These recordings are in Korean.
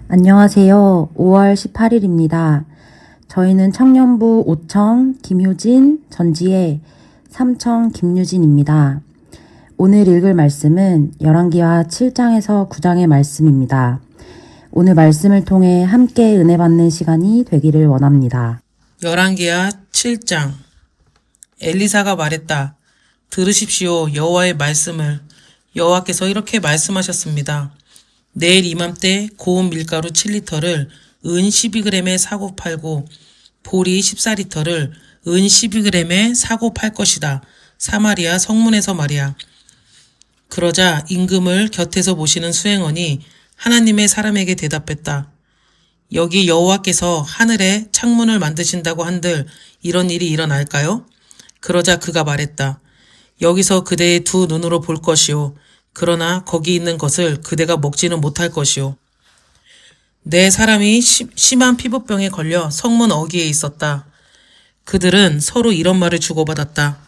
안녕하세요. 5월 18일입니다. 저희는 청년부 5청 김효진, 전지혜, 3청 김유진입니다. 오늘 읽을 말씀은 열왕기하 7장에서 9장의 말씀입니다. 오늘 말씀을 통해 함께 은혜 받는 시간이 되기를 원합니다. 열왕기하 7장. 엘리사가 말했다. 들으십시오. 여호와의 말씀을. 여호와께서 이렇게 말씀하셨습니다. 내일 이맘때 고운 밀가루 7리터를 은 12g에 사고 팔고 보리 14리터를 은 12g에 사고 팔 것이다. 사마리아 성문에서 말이야. 그러자 임금을 곁에서 보시는 수행원이 하나님의 사람에게 대답했다. 여기 여호와께서 하늘에 창문을 만드신다고 한들 이런 일이 일어날까요? 그러자 그가 말했다. 여기서 그대의 두 눈으로 볼 것이요. 그러나 거기 있는 것을 그대가 먹지는 못할 것이요. 네 사람이 심한 피부병에 걸려 성문 어귀에 있었다. 그들은 서로 이런 말을 주고받았다.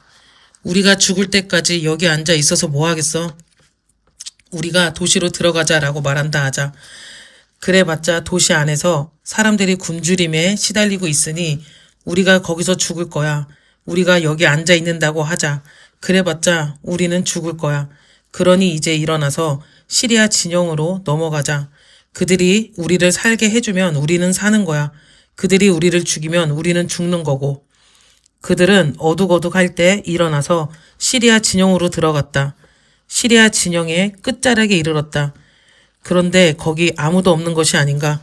우리가 죽을 때까지 여기 앉아 있어서 뭐 하겠어? 우리가 도시로 들어가자라고 말한다 하자. 그래봤자 도시 안에서 사람들이 굶주림에 시달리고 있으니 우리가 거기서 죽을 거야. 우리가 여기 앉아 있는다고 하자. 그래봤자 우리는 죽을 거야. 그러니 이제 일어나서 시리아 진영으로 넘어가자. 그들이 우리를 살게 해주면 우리는 사는 거야. 그들이 우리를 죽이면 우리는 죽는 거고. 그들은 어둑어둑할 때 일어나서 시리아 진영으로 들어갔다. 시리아 진영의 끝자락에 이르렀다. 그런데 거기 아무도 없는 것이 아닌가.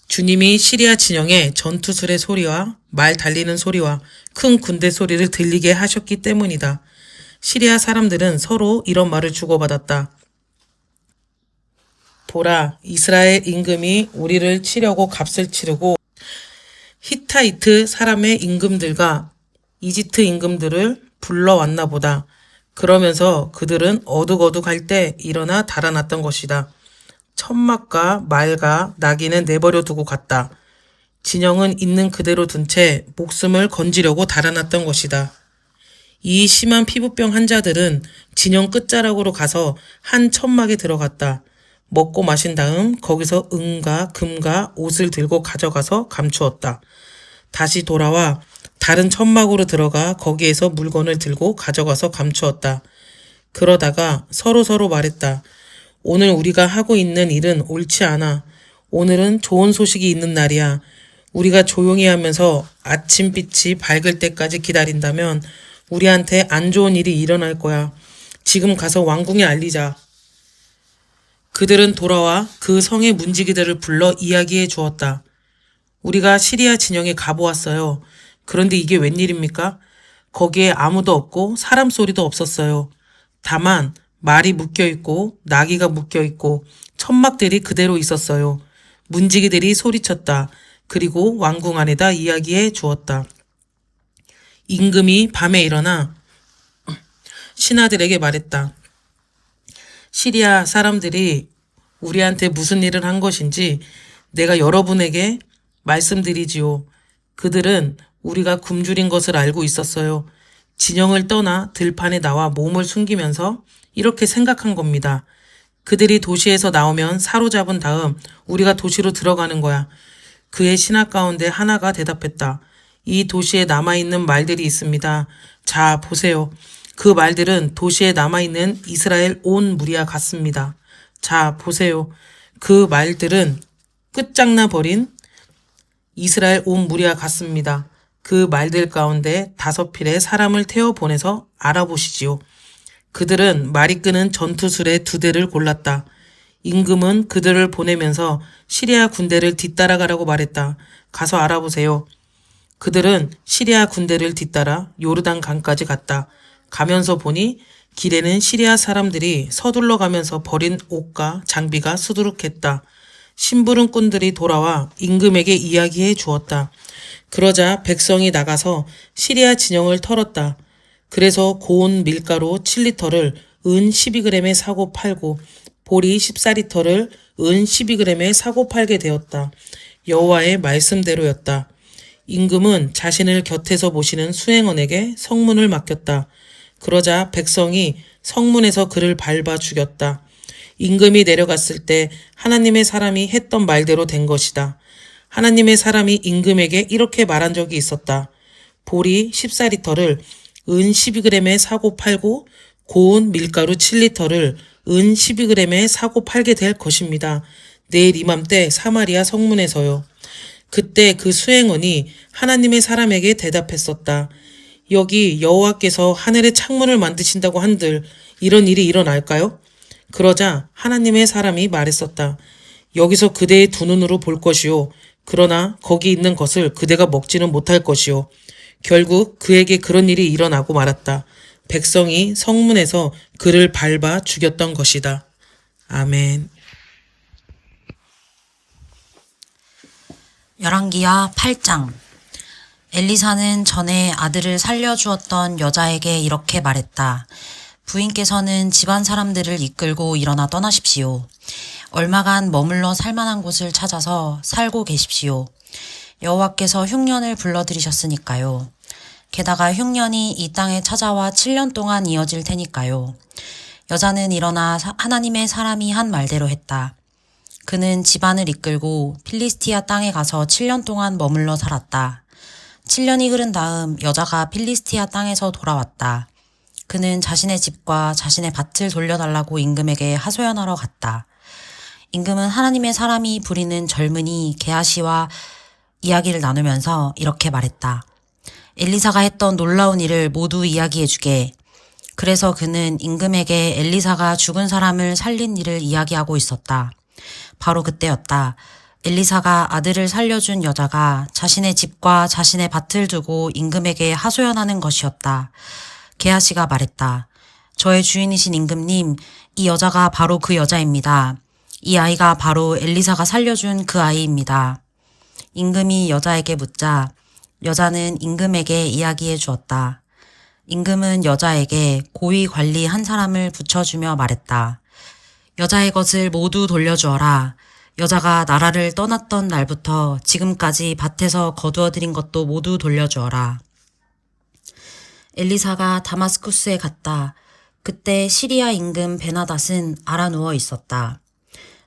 주님이 시리아 진영에 전투술의 소리와 말 달리는 소리와 큰 군대 소리를 들리게 하셨기 때문이다. 시리아 사람들은 서로 이런 말을 주고받았다. 보라, 이스라엘 임금이 우리를 치려고 값을 치르고 히타이트 사람의 임금들과 이집트 임금들을 불러왔나 보다. 그러면서 그들은 어둑어둑할 때 일어나 달아났던 것이다. 천막과 말과 나귀는 내버려 두고 갔다. 진영은 있는 그대로 둔 채 목숨을 건지려고 달아났던 것이다. 이 심한 피부병 환자들은 진영 끝자락으로 가서 한 천막에 들어갔다. 먹고 마신 다음 거기서 은과 금과 옷을 들고 가져가서 감추었다. 다시 돌아와 다른 천막으로 들어가 거기에서 물건을 들고 가져가서 감추었다. 그러다가 서로 말했다. 오늘 우리가 하고 있는 일은 옳지 않아. 오늘은 좋은 소식이 있는 날이야. 우리가 조용히 하면서 아침빛이 밝을 때까지 기다린다면 우리한테 안 좋은 일이 일어날 거야. 지금 가서 왕궁에 알리자. 그들은 돌아와 그 성의 문지기들을 불러 이야기해 주었다. 우리가 시리아 진영에 가보았어요. 그런데 이게 웬일입니까? 거기에 아무도 없고 사람 소리도 없었어요. 다만 말이 묶여있고 나귀가 묶여있고 천막들이 그대로 있었어요. 문지기들이 소리쳤다. 그리고 왕궁 안에다 이야기해 주었다. 임금이 밤에 일어나 신하들에게 말했다. 시리아 사람들이 우리한테 무슨 일을 한 것인지 내가 여러분에게 말씀드리지요. 그들은 우리가 굶주린 것을 알고 있었어요. 진영을 떠나 들판에 나와 몸을 숨기면서 이렇게 생각한 겁니다. 그들이 도시에서 나오면 사로잡은 다음 우리가 도시로 들어가는 거야. 그의 신하 가운데 하나가 대답했다. 이 도시에 남아있는 말들이 있습니다. 자, 보세요. 그 말들은 도시에 남아있는 이스라엘 온 무리와 같습니다. 자, 보세요. 그 말들은 끝장나 버린 이스라엘 온 무리와 같습니다. 그 말들 가운데 5필의 사람을 태워 보내서 알아보시지요. 그들은 말이 끄는 전투술의 2대를 골랐다. 임금은 그들을 보내면서 시리아 군대를 뒤따라가라고 말했다. 가서 알아보세요. 그들은 시리아 군대를 뒤따라 요르단 강까지 갔다. 가면서 보니 길에는 시리아 사람들이 서둘러 가면서 버린 옷과 장비가 수두룩했다. 심부름꾼들이 돌아와 임금에게 이야기해 주었다. 그러자 백성이 나가서 시리아 진영을 털었다. 그래서 고운 밀가루 7리터를 은 12g에 사고 팔고 보리 14리터를 은 12g에 사고 팔게 되었다. 여호와의 말씀대로였다. 임금은 자신을 곁에서 보시는 수행원에게 성문을 맡겼다. 그러자 백성이 성문에서 그를 밟아 죽였다. 임금이 내려갔을 때 하나님의 사람이 했던 말대로 된 것이다. 하나님의 사람이 임금에게 이렇게 말한 적이 있었다. 보리 14리터를 은 12g에 사고 팔고 고운 밀가루 7리터를 은 12g에 사고 팔게 될 것입니다. 내일 이맘때 사마리아 성문에서요. 그때 그 수행원이 하나님의 사람에게 대답했었다. 여기 여호와께서 하늘의 창문을 만드신다고 한들 이런 일이 일어날까요? 그러자 하나님의 사람이 말했었다. 여기서 그대의 두 눈으로 볼 것이요. 그러나 거기 있는 것을 그대가 먹지는 못할 것이요. 결국 그에게 그런 일이 일어나고 말았다. 백성이 성문에서 그를 밟아 죽였던 것이다. 아멘. 열왕기하 8장. 엘리사는 전에 아들을 살려주었던 여자에게 이렇게 말했다. 부인께서는 집안 사람들을 이끌고 일어나 떠나십시오. 얼마간 머물러 살만한 곳을 찾아서 살고 계십시오. 여호와께서 흉년을 불러들이셨으니까요. 게다가 흉년이 이 땅에 찾아와 7년 동안 이어질 테니까요. 여자는 일어나 하나님의 사람이 한 말대로 했다. 그는 집안을 이끌고 필리스티아 땅에 가서 7년 동안 머물러 살았다. 7년이 흐른 다음 여자가 필리스티아 땅에서 돌아왔다. 그는 자신의 집과 자신의 밭을 돌려달라고 임금에게 하소연하러 갔다. 임금은 하나님의 사람이 부리는 젊은이 게하시와 이야기를 나누면서 이렇게 말했다. 엘리사가 했던 놀라운 일을 모두 이야기해주게. 그래서 그는 임금에게 엘리사가 죽은 사람을 살린 일을 이야기하고 있었다. 바로 그때였다. 엘리사가 아들을 살려준 여자가 자신의 집과 자신의 밭을 두고 임금에게 하소연하는 것이었다. 게하시가 말했다. 저의 주인이신 임금님, 이 여자가 바로 그 여자입니다. 이 아이가 바로 엘리사가 살려준 그 아이입니다. 임금이 여자에게 묻자 여자는 임금에게 이야기해 주었다. 임금은 여자에게 고위 관리 한 사람을 붙여주며 말했다. 여자의 것을 모두 돌려주어라. 여자가 나라를 떠났던 날부터 지금까지 밭에서 거두어들인 것도 모두 돌려주어라. 엘리사가 다마스쿠스에 갔다. 그때 시리아 임금 베나닷은 알아누워 있었다.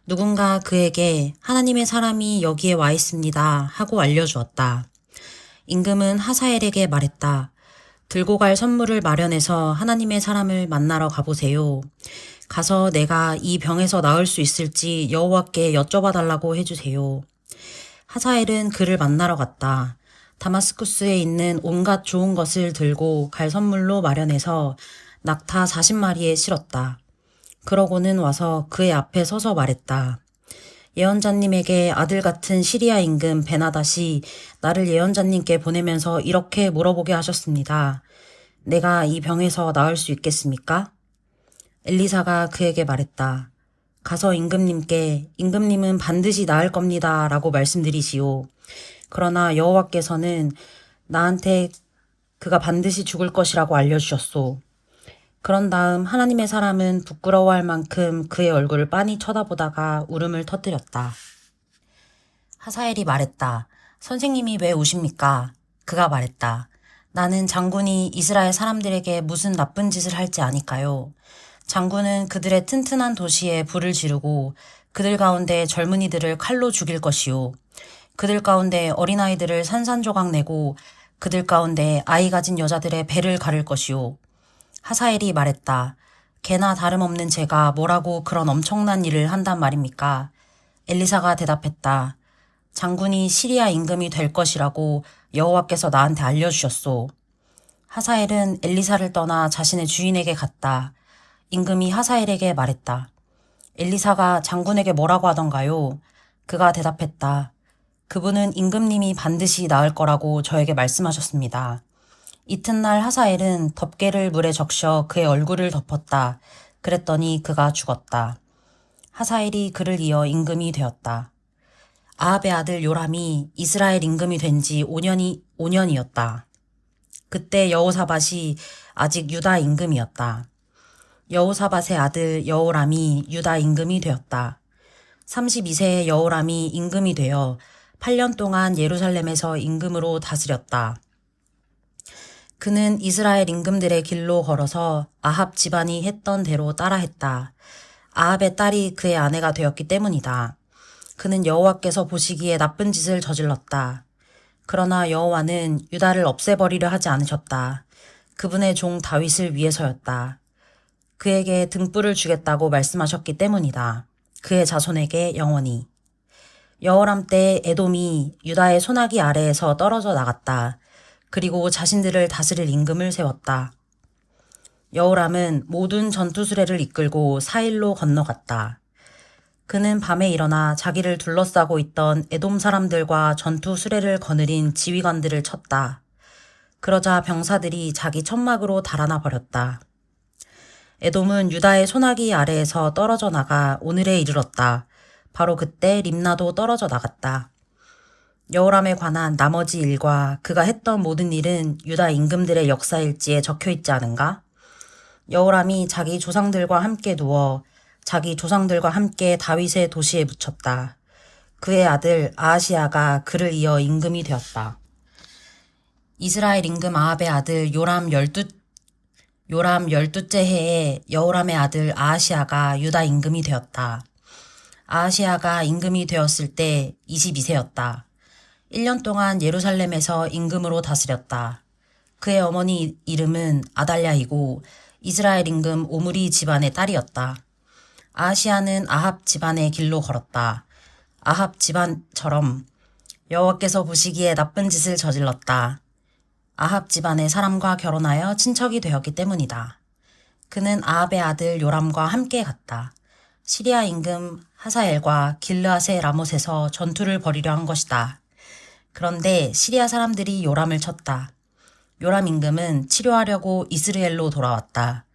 누군가 그에게 하나님의 사람이 여기에 와 있습니다 하고 알려주었다. 임금은 하사엘에게 말했다. 들고 갈 선물을 마련해서 하나님의 사람을 만나러 가보세요. 가서 내가 이 병에서 나을 수 있을지 여호와께 여쭤봐 달라고 해주세요. 하사엘은 그를 만나러 갔다. 다마스쿠스에 있는 온갖 좋은 것을 들고 갈 선물로 마련해서 낙타 40마리에 실었다. 그러고는 와서 그의 앞에 서서 말했다. 예언자님에게 아들 같은 시리아 임금 베나닷이 나를 예언자님께 보내면서 이렇게 물어보게 하셨습니다. 내가 이 병에서 나을 수 있겠습니까? 엘리사가 그에게 말했다. 가서 임금님께 임금님은 반드시 나을 겁니다 라고 말씀드리시오. 그러나 여호와께서는 나한테 그가 반드시 죽을 것이라고 알려주셨소. 그런 다음 하나님의 사람은 부끄러워할 만큼 그의 얼굴을 빤히 쳐다보다가 울음을 터뜨렸다. 하사엘이 말했다. 선생님이 왜 우십니까? 그가 말했다. 나는 장군이 이스라엘 사람들에게 무슨 나쁜 짓을 할지 아니까요. 장군은 그들의 튼튼한 도시에 불을 지르고 그들 가운데 젊은이들을 칼로 죽일 것이요. 그들 가운데 어린아이들을 산산조각 내고 그들 가운데 아이 가진 여자들의 배를 가를 것이요. 하사엘이 말했다. 개나 다름없는 제가 뭐라고 그런 엄청난 일을 한단 말입니까? 엘리사가 대답했다. 장군이 시리아 임금이 될 것이라고 여호와께서 나한테 알려주셨소. 하사엘은 엘리사를 떠나 자신의 주인에게 갔다. 임금이 하사엘에게 말했다. 엘리사가 장군에게 뭐라고 하던가요? 그가 대답했다. 그분은 임금님이 반드시 나을 거라고 저에게 말씀하셨습니다. 이튿날 하사엘은 덮개를 물에 적셔 그의 얼굴을 덮었다. 그랬더니 그가 죽었다. 하사엘이 그를 이어 임금이 되었다. 아합의 아들 요람이 이스라엘 임금이 된 지 5년이었다. 그때 여호사밧이 아직 유다 임금이었다. 여호사밧의 아들 여호람이 유다 임금이 되었다. 32세의 여호람이 임금이 되어 8년 동안 예루살렘에서 임금으로 다스렸다. 그는 이스라엘 임금들의 길로 걸어서 아합 집안이 했던 대로 따라했다. 아합의 딸이 그의 아내가 되었기 때문이다. 그는 여호와께서 보시기에 나쁜 짓을 저질렀다. 그러나 여호와는 유다를 없애버리려 하지 않으셨다. 그분의 종 다윗을 위해서였다. 그에게 등불을 주겠다고 말씀하셨기 때문이다. 그의 자손에게 영원히. 여호람 때 에돔이 유다의 소나기 아래에서 떨어져 나갔다. 그리고 자신들을 다스릴 임금을 세웠다. 여호람은 모든 전투 수레를 이끌고 사일로 건너갔다. 그는 밤에 일어나 자기를 둘러싸고 있던 에돔 사람들과 전투 수레를 거느린 지휘관들을 쳤다. 그러자 병사들이 자기 천막으로 달아나 버렸다. 에돔은 유다의 소나기 아래에서 떨어져 나가 오늘에 이르렀다. 바로 그때 림나도 떨어져 나갔다. 여호람에 관한 나머지 일과 그가 했던 모든 일은 유다 임금들의 역사일지에 적혀 있지 않은가? 여호람이 자기 조상들과 함께 누워 자기 조상들과 함께 다윗의 도시에 묻혔다. 그의 아들 아하시야가 그를 이어 임금이 되었다. 이스라엘 임금 아합의 아들 요람 열두째 해에 여호람의 아들 아하시야가 유다 임금이 되었다. 아하시야가 임금이 되었을 때 22세였다. 1년 동안 예루살렘에서 임금으로 다스렸다. 그의 어머니 이름은 아달랴이고 이스라엘 임금 오므리 집안의 딸이었다. 아하시야는 아합 집안의 길로 걸었다. 아합 집안처럼 여호와께서 보시기에 나쁜 짓을 저질렀다. 아합 집안의 사람과 결혼하여 친척이 되었기 때문이다. 그는 아합의 아들 요람과 함께 갔다. 시리아 임금 하사엘과 길르앗의 라못에서 전투를 벌이려 한 것이다. 그런데 시리아 사람들이 요람을 쳤다. 요람 임금은 치료하려고 이스라엘로 돌아왔다.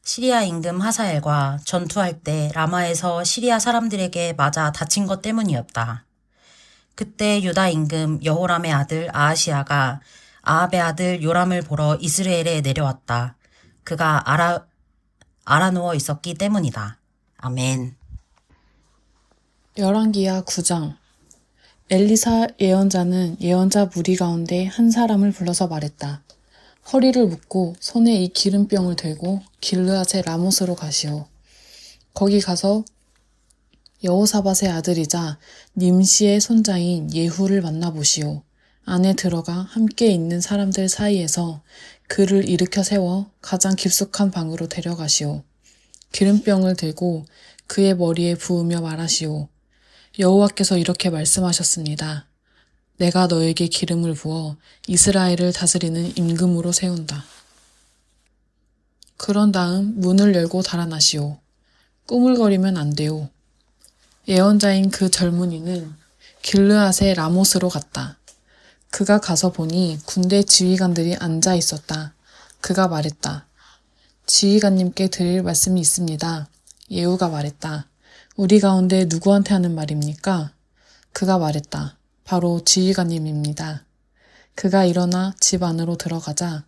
시리아 임금 하사엘과 전투할 때 라마에서 시리아 사람들에게 맞아 다친 것 때문이었다. 그때 유다 임금 여호람의 아들 아하시야가 아합의 아들 요람을 보러 이스라엘에 내려왔다. 그가 알아누워 있었기 때문이다. 아멘. 열왕기하 9장. 엘리사 예언자는 예언자 무리 가운데 한 사람을 불러서 말했다. 허리를 묶고 손에 이 기름병을 들고 길르앗의 라못으로 가시오. 거기 가서 여호사밧의 아들이자 님시의 손자인 예후를 만나보시오. 안에 들어가 함께 있는 사람들 사이에서 그를 일으켜 세워 가장 깊숙한 방으로 데려가시오. 기름병을 들고 그의 머리에 부으며 말하시오. 여호와께서 이렇게 말씀하셨습니다. 내가 너에게 기름을 부어 이스라엘을 다스리는 임금으로 세운다. 그런 다음 문을 열고 달아나시오. 꾸물거리면 안 돼요. 예언자인 그 젊은이는 길르앗의 라못으로 갔다. 그가 가서 보니 군대 지휘관들이 앉아 있었다. 그가 말했다. 지휘관님께 드릴 말씀이 있습니다. 예후가 말했다. 우리 가운데 누구한테 하는 말입니까? 그가 말했다. 바로 지휘관님입니다. 그가 일어나 집 안으로 들어가자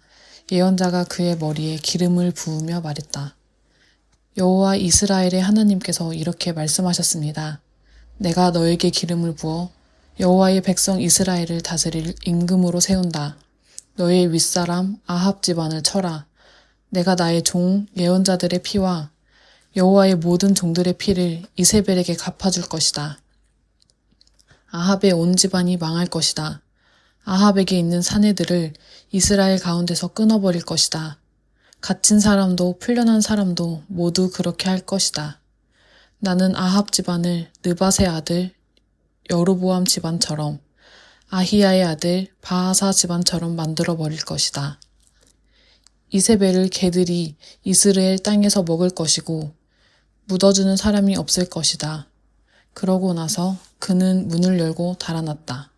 예언자가 그의 머리에 기름을 부으며 말했다. 여호와 이스라엘의 하나님께서 이렇게 말씀하셨습니다. 내가 너에게 기름을 부어 여호와의 백성 이스라엘을 다스릴 임금으로 세운다. 너의 윗사람 아합 집안을 쳐라. 내가 나의 종 예언자들의 피와 여호와의 모든 종들의 피를 이세벨에게 갚아줄 것이다. 아합의 온 집안이 망할 것이다. 아합에게 있는 사내들을 이스라엘 가운데서 끊어버릴 것이다. 갇힌 사람도 풀려난 사람도 모두 그렇게 할 것이다. 나는 아합 집안을 느밧의 아들 여로보암 집안처럼 아히야의 아들 바하사 집안처럼 만들어버릴 것이다. 이세벨을 개들이 이스라엘 땅에서 먹을 것이고 묻어주는 사람이 없을 것이다. 그러고 나서 그는 문을 열고 달아났다.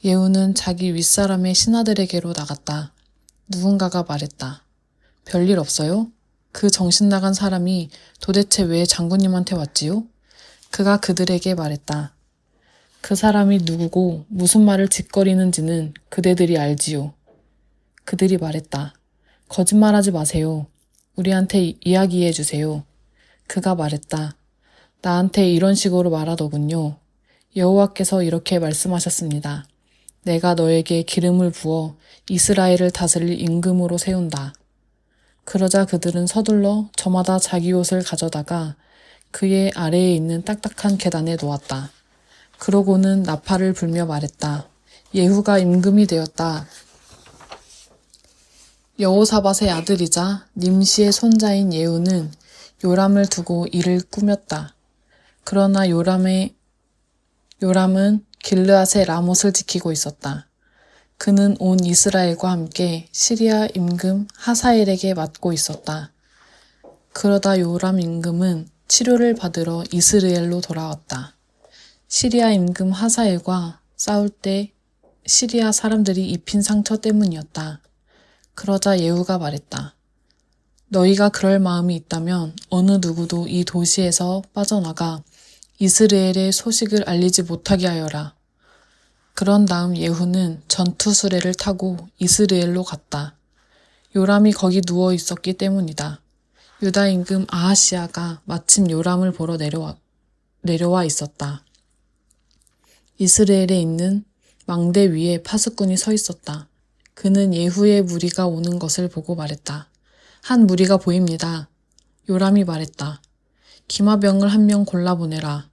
예후는 자기 윗사람의 신하들에게로 나갔다. 누군가가 말했다. 별일 없어요? 그 정신 나간 사람이 도대체 왜 장군님한테 왔지요? 그가 그들에게 말했다. 그 사람이 누구고 무슨 말을 짓거리는지는 그대들이 알지요. 그들이 말했다. 거짓말하지 마세요. 우리한테 이야기해 주세요. 그가 말했다. 나한테 이런 식으로 말하더군요. 여호와께서 이렇게 말씀하셨습니다. 내가 너에게 기름을 부어 이스라엘을 다스릴 임금으로 세운다. 그러자 그들은 서둘러 저마다 자기 옷을 가져다가 그의 아래에 있는 딱딱한 계단에 놓았다. 그러고는 나팔을 불며 말했다. 예후가 임금이 되었다. 여호사밧의 아들이자 nim시의 손자인 예후는 요람을 두고 이를 꾸몄다. 그러나 요람은 길르앗의 라못을 지키고 있었다. 그는 온 이스라엘과 함께 시리아 임금 하사엘에게 맡고 있었다. 그러다 요람 임금은 치료를 받으러 이스라엘로 돌아왔다. 시리아 임금 하사엘과 싸울 때 시리아 사람들이 입힌 상처 때문이었다. 그러자 예후가 말했다. 너희가 그럴 마음이 있다면 어느 누구도 이 도시에서 빠져나가 이스라엘의 소식을 알리지 못하게 하여라. 그런 다음 예후는 전투 수레를 타고 이스라엘로 갔다. 요람이 거기 누워 있었기 때문이다. 유다 임금 아하시아가 마침 요람을 보러 내려와 있었다. 이스라엘에 있는 망대 위에 파수꾼이 서 있었다. 그는 예후의 무리가 오는 것을 보고 말했다. 한 무리가 보입니다. 요람이 말했다. 기마병을 한 명 골라보내라.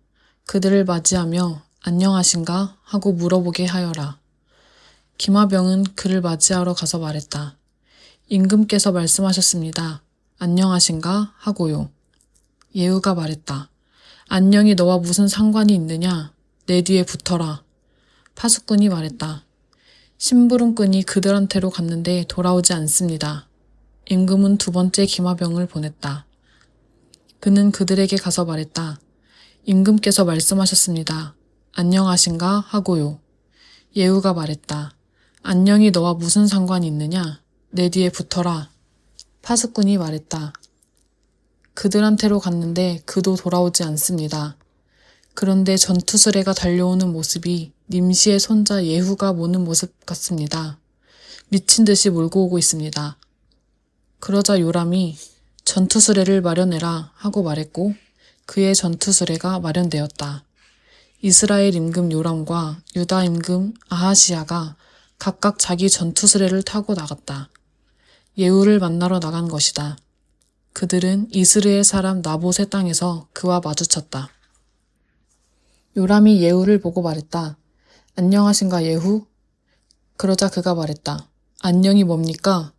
그들을 맞이하며 안녕하신가 하고 물어보게 하여라. 기마병은 그를 맞이하러 가서 말했다. 임금께서 말씀하셨습니다. 안녕하신가 하고요. 예후가 말했다. 안녕이 너와 무슨 상관이 있느냐? 내 뒤에 붙어라. 파수꾼이 말했다. 심부름꾼이 그들한테로 갔는데 돌아오지 않습니다. 임금은 두 번째 기마병을 보냈다. 그는 그들에게 가서 말했다. 임금께서 말씀하셨습니다. 안녕하신가 하고요. 예후가 말했다. 안녕이 너와 무슨 상관이 있느냐? 내 뒤에 붙어라. 파수꾼이 말했다. 그들한테로 갔는데 그도 돌아오지 않습니다. 그런데 전투수레가 달려오는 모습이 nim시의 손자 예후가 모는 모습 같습니다. 미친 듯이 몰고 오고 있습니다. 그러자 요람이 전투수레를 마련해라 하고 말했고 그의 전투수레가 마련되었다. 이스라엘 임금 요람과 유다 임금 아하시아가 각각 자기 전투수레를 타고 나갔다. 예후를 만나러 나간 것이다. 그들은 이스라엘 사람 나봇의 땅에서 그와 마주쳤다. 요람이 예후를 보고 말했다. 안녕하신가 예후? 그러자 그가 말했다. 안녕이 뭡니까?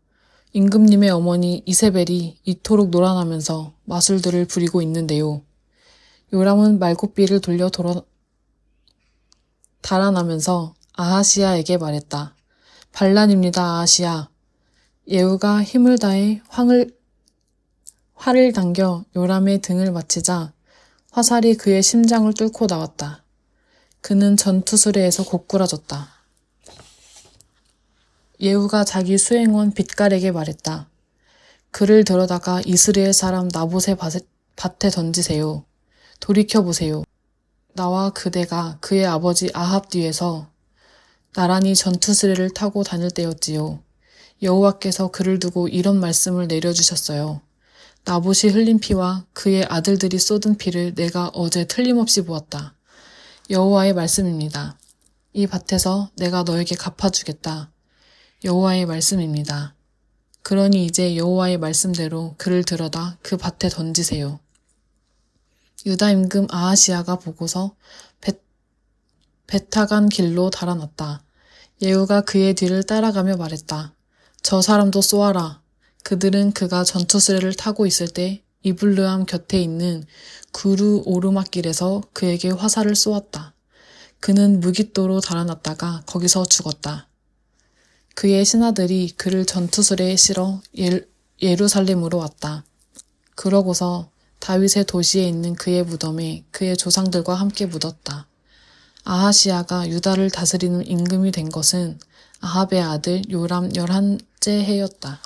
임금님의 어머니 이세벨이 이토록 노란하면서 마술들을 부리고 있는데요. 요람은 말고삐를 돌려 달아나면서 아하시아에게 말했다. 반란입니다, 아하시아. 예후가 힘을 다해 활을 당겨 요람의 등을 맞히자 화살이 그의 심장을 뚫고 나왔다. 그는 전투수레에서 고꾸라졌다. 예후가 자기 수행원 빛깔에게 말했다. 그를 들어다가 이스라엘 사람 나봇의 밭에 던지세요. 돌이켜보세요. 나와 그대가 그의 아버지 아합 뒤에서 나란히 전투수레를 타고 다닐 때였지요. 여호와께서 그를 두고 이런 말씀을 내려주셨어요. 나봇이 흘린 피와 그의 아들들이 쏟은 피를 내가 어제 틀림없이 보았다. 여호와의 말씀입니다. 이 밭에서 내가 너에게 갚아주겠다. 여호와의 말씀입니다. 그러니 이제 여호와의 말씀대로 그를 들어다 그 밭에 던지세요. 유다 임금 아하시아가 보고서 베타간 길로 달아났다. 예후가 그의 뒤를 따라가며 말했다. 저 사람도 쏘아라. 그들은 그가 전투수레를 타고 있을 때 이블르함 곁에 있는 구르 오르막길에서 그에게 화살을 쏘았다. 그는 무깃도로 달아났다가 거기서 죽었다. 그의 신하들이 그를 전투수레에 실어 예루살렘으로 왔다. 그러고서 다윗의 도시에 있는 그의 무덤에 그의 조상들과 함께 묻었다. 아하시아가 유다를 다스리는 임금이 된 것은 아합의 아들 요람 11째 해였다.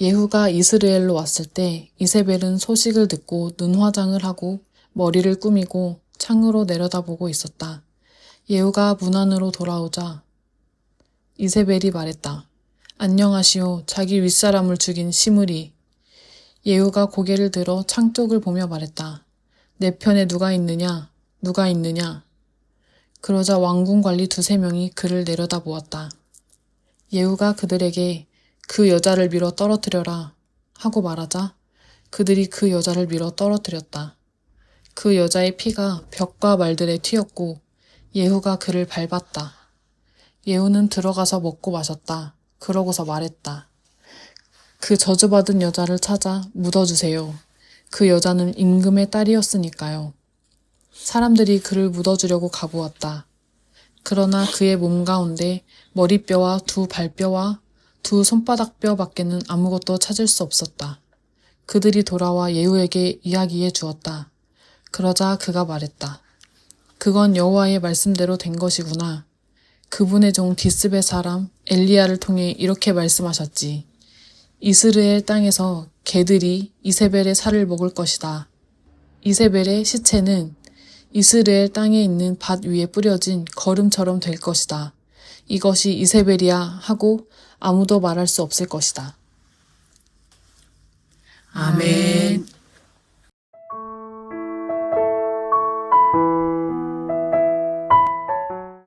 예후가 이스라엘로 왔을 때 이세벨은 소식을 듣고 눈화장을 하고 머리를 꾸미고 창으로 내려다보고 있었다. 예후가 문 안으로 돌아오자 이세벨이 말했다. 안녕하시오. 자기 윗사람을 죽인 시므리. 예후가 고개를 들어 창 쪽을 보며 말했다. 내 편에 누가 있느냐? 누가 있느냐? 그러자 왕궁 관리 2-3명이 그를 내려다보았다. 예후가 그들에게 그 여자를 밀어 떨어뜨려라 하고 말하자 그들이 그 여자를 밀어 떨어뜨렸다. 그 여자의 피가 벽과 말들에 튀었고 예후가 그를 밟았다. 예후는 들어가서 먹고 마셨다. 그러고서 말했다. 그 저주받은 여자를 찾아 묻어주세요. 그 여자는 임금의 딸이었으니까요. 사람들이 그를 묻어주려고 가보았다. 그러나 그의 몸 가운데 머리뼈와 두 발뼈와 두 손바닥뼈 밖에는 아무것도 찾을 수 없었다. 그들이 돌아와 예후에게 이야기해 주었다. 그러자 그가 말했다. 그건 여호와의 말씀대로 된 것이구나. 그분의 종 디스베 사람 엘리야를 통해 이렇게 말씀하셨지. 이스라엘 땅에서 개들이 이세벨의 살을 먹을 것이다. 이세벨의 시체는 이스라엘 땅에 있는 밭 위에 뿌려진 거름처럼 될 것이다. 이것이 이세벨이야 하고 아무도 말할 수 없을 것이다. 아멘.